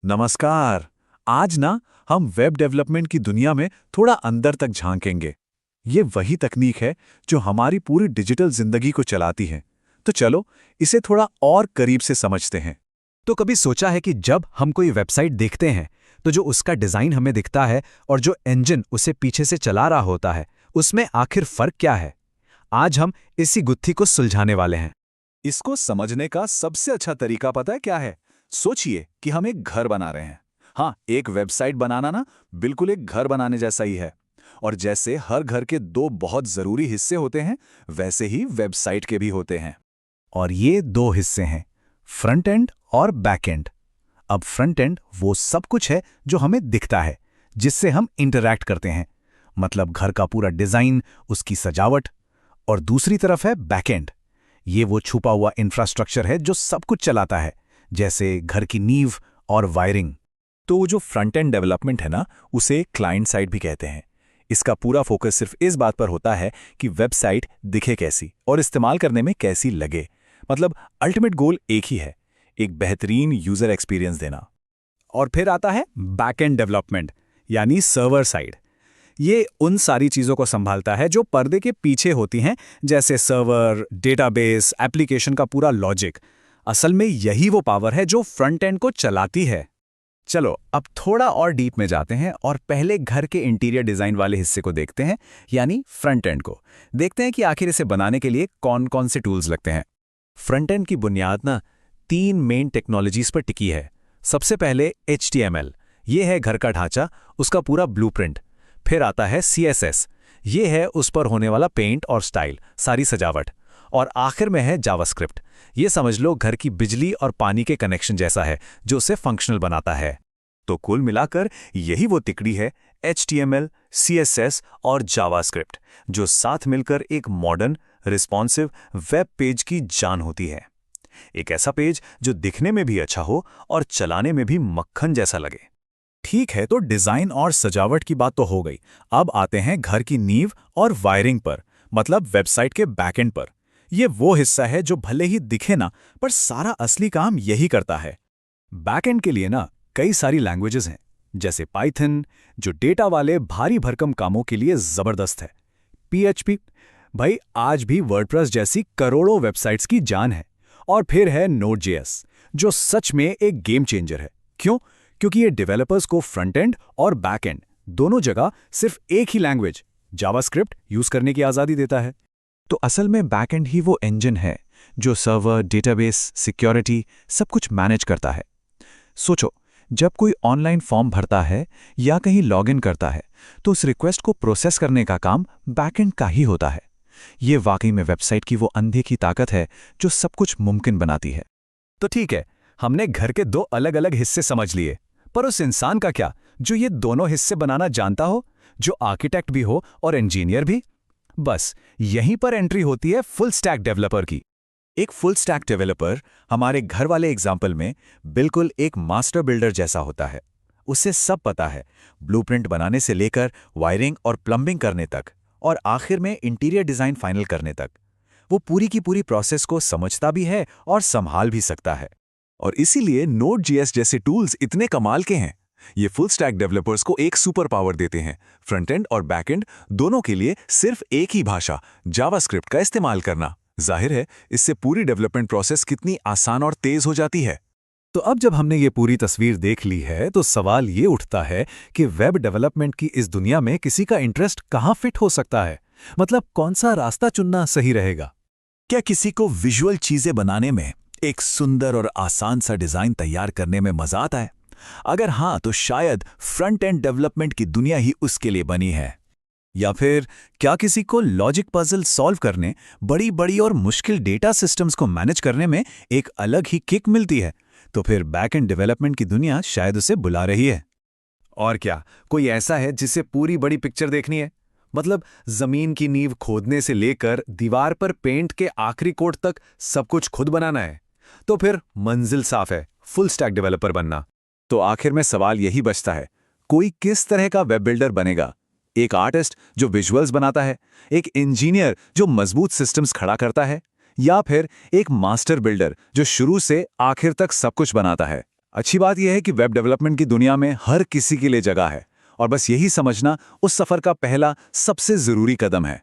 नमस्कार। आज ना हम वेब डेवलपमेंट की दुनिया में थोड़ा अंदर तक झांकेंगे। ये वही तकनीक है जो हमारी पूरी डिजिटल जिंदगी को चलाती है। तो चलो इसे थोड़ा और करीब से समझते हैं। तो कभी सोचा है कि जब हम कोई वेबसाइट देखते हैं तो जो उसका डिज़ाइन हमें दिखता है और जो इंजन उसे पीछे से चला रहा होता है उसमें आखिर फ़र्क क्या है? आज हम इसी गुत्थी को सुलझाने वाले हैं। इसको समझने का सबसे अच्छा तरीका पता है क्या है? सोचिए कि हम एक घर बना रहे हैं। हाँ, एक वेबसाइट बनाना ना बिल्कुल एक घर बनाने जैसा ही है। और जैसे हर घर के दो बहुत जरूरी हिस्से होते हैं, वैसे ही वेबसाइट के भी होते हैं। और ये दो हिस्से हैं, फ्रंट एंड और बैक एंड। अब फ्रंट एंड वो सब कुछ है जो हमें दिखता है, जिससे हम इंटरैक्ट करते हैं, मतलब घर का पूरा डिज़ाइन, उसकी सजावट। और दूसरी तरफ है बैक एंड। ये वो छुपा हुआ इंफ्रास्ट्रक्चर है जो सब कुछ चलाता है, जैसे घर की नींव और वायरिंग। तो वो जो फ्रंट एंड डेवलपमेंट है ना, उसे क्लाइंट साइड भी कहते हैं। इसका पूरा फोकस सिर्फ इस बात पर होता है कि वेबसाइट दिखे कैसी और इस्तेमाल करने में कैसी लगे। मतलब अल्टीमेट गोल एक ही है, एक बेहतरीन यूजर एक्सपीरियंस देना। और फिर आता है बैक एंड डेवलपमेंट, यानी सर्वर साइड। ये उन सारी चीज़ों को संभालता है जो पर्दे के पीछे होती हैं, जैसे सर्वर, डेटाबेस, एप्लीकेशन का पूरा लॉजिक। असल में यही वो पावर है जो फ्रंट एंड को चलाती है। चलो अब थोड़ा और डीप में जाते हैं और पहले घर के इंटीरियर डिज़ाइन वाले हिस्से को देखते हैं, यानी फ्रंट एंड को। देखते हैं कि आखिर इसे बनाने के लिए कौन कौन से टूल्स लगते हैं। फ्रंट एंड की बुनियाद ना 3 मेन टेक्नोलॉजीज पर टिकी है। सबसे पहले HTML, ये है घर का ढांचा, उसका पूरा ब्लूप्रिंट। फिर आता है CSS, ये है उस पर होने वाला पेंट और स्टाइल, सारी सजावट। और आखिर में है जावास्क्रिप्ट, ये समझ लो घर की बिजली और पानी के कनेक्शन जैसा है, जो उसे फंक्शनल बनाता है। तो कुल मिलाकर यही वो तिकड़ी है, HTML, CSS और जावास्क्रिप्ट, जो साथ मिलकर एक मॉडर्न रिस्पॉन्सिव वेब पेज की जान होती है। एक ऐसा पेज जो दिखने में भी अच्छा हो और चलाने में भी मक्खन जैसा लगे। ठीक है, तो डिज़ाइन और सजावट की बात तो हो गई। अब आते हैं घर की नींव और वायरिंग पर, मतलब वेबसाइट के बैकएंड पर। ये वो हिस्सा है जो भले ही दिखे ना, पर सारा असली काम यही करता है। बैकएंड के लिए ना कई सारी लैंग्वेजेस हैं, जैसे पाइथन, जो डेटा वाले भारी भरकम कामों के लिए ज़बरदस्त है। PHP, भाई आज भी वर्डप्रेस जैसी करोड़ों वेबसाइट्स की जान है। और फिर है Node.js, जो सच में एक गेम चेंजर है। क्यों? क्योंकि ये डेवलपर्स को फ्रंट एंड और बैक एंड दोनों जगह सिर्फ एक ही लैंग्वेज, जावास्क्रिप्ट, यूज करने की आज़ादी देता है। तो असल में बैकएंड ही वो इंजन है जो सर्वर, डेटाबेस, सिक्योरिटी सब कुछ मैनेज करता है। सोचो, जब कोई ऑनलाइन फॉर्म भरता है या कहीं लॉगिन करता है, तो उस रिक्वेस्ट को प्रोसेस करने का काम बैकएंड का ही होता है। ये वाकई में वेबसाइट की वो अंधे की ताकत है जो सब कुछ मुमकिन बनाती है। तो ठीक है, हमने घर के दो अलग अलग हिस्से समझ लिए, पर उस इंसान का क्या जो ये दोनों हिस्से बनाना जानता हो, जो आर्किटेक्ट भी हो और इंजीनियर भी? बस यहीं पर एंट्री होती है फुल स्टैक डेवलपर की। एक फुल स्टैक डेवलपर हमारे घर वाले एग्जाम्पल में बिल्कुल एक मास्टर बिल्डर जैसा होता है। उसे सब पता है, ब्लूप्रिंट बनाने से लेकर वायरिंग और प्लम्बिंग करने तक, और आखिर में इंटीरियर डिजाइन फाइनल करने तक। वो पूरी की पूरी प्रोसेस को समझता भी है और संभाल भी सकता है। और इसीलिए Node.js जैसे टूल्स इतने कमाल के हैं। ये फुल स्टैक डेवलपर्स को एक सुपर पावर देते हैं, फ्रंट एंड और बैक एंड दोनों के लिए सिर्फ एक ही भाषा, जावास्क्रिप्ट का इस्तेमाल करना। जाहिर है, इससे पूरी डेवलपमेंट प्रोसेस कितनी आसान और तेज हो जाती है। तो अब जब हमने ये पूरी तस्वीर देख ली है, तो सवाल ये उठता है कि वेब डेवलपमेंट की इस दुनिया में किसी का इंटरेस्ट कहाँ फिट हो सकता है? मतलब कौन सा रास्ता चुनना सही रहेगा? क्या किसी को विजुअल चीजें बनाने में, एक सुंदर और आसान सा डिजाइन तैयार करने में मजा आता है? अगर हाँ, तो शायद फ्रंट एंड डेवलपमेंट की दुनिया ही उसके लिए बनी है। या फिर क्या किसी को लॉजिक पजल सॉल्व करने, बड़ी बड़ी और मुश्किल डेटा सिस्टम्स को मैनेज करने में एक अलग ही किक मिलती है? तो फिर बैक एंड डेवलपमेंट की दुनिया शायद उसे बुला रही है। और क्या कोई ऐसा है जिसे पूरी बड़ी पिक्चर देखनी है? मतलब जमीन की नींव खोदने से लेकर दीवार पर पेंट के आखिरी कोट तक सब कुछ खुद बनाना है? तो फिर मंजिल साफ है, फुल स्टैक डेवलपर बनना। तो आखिर में सवाल यही बचता है, कोई किस तरह का वेब बिल्डर बनेगा? एक आर्टिस्ट जो विजुअल्स बनाता है, एक इंजीनियर जो मजबूत सिस्टम्स खड़ा करता है, या फिर एक मास्टर बिल्डर जो शुरू से आखिर तक सब कुछ बनाता है? अच्छी बात यह है कि वेब डेवलपमेंट की दुनिया में हर किसी के लिए जगह है, और बस यही समझना उस सफर का पहला सबसे जरूरी कदम है।